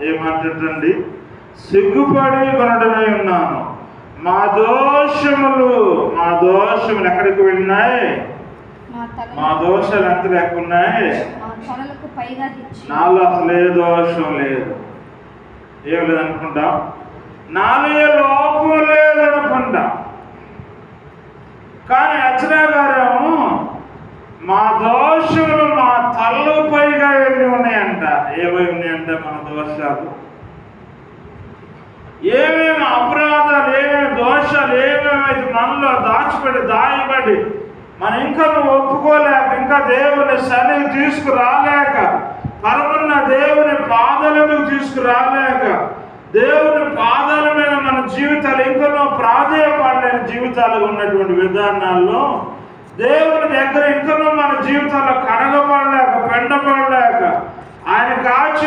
ఏమంటండి, సిగ్గుపడి కొనడమై ఉన్నాను. మా దోషములు ఎక్కడికి వెళ్ళినాయి? మా దోషాలు ఎంత లేకున్నాయి? నాలో అసలు ఏ దోషం లేదు. ఏం లేదనుకుంటా, నాలో ఏ లోపం లేదనుకుంటా. కానీ అర్చనా గారేమో మా దోషములు మా తల్లు పైగా వెళ్ళి ఉన్నాయంట. ఏమై ఉన్నాయంట మన దోషాలు? ఏమేమి అపరాధాలు, ఏమేమి దోషాలు, ఏమేమైతే మనలో దాయబడి మనం ఇంకా ఒప్పుకోలేక, ఇంకా దేవుని సన్నిధి తీసుకురాలేక, పరమున్న దేవుని పాదాలకు తీసుకురాలేక, దేవుని పాదాల మీద మన జీవితాలు ఇంకా ప్రాధేయపడలేని జీవితాలు ఉన్నటువంటి విధానాల్లో దేవుని దగ్గర ఇంకా మన జీవితాల్లో కడగబడలేక, పెండబడలేక, ఆయన కాచి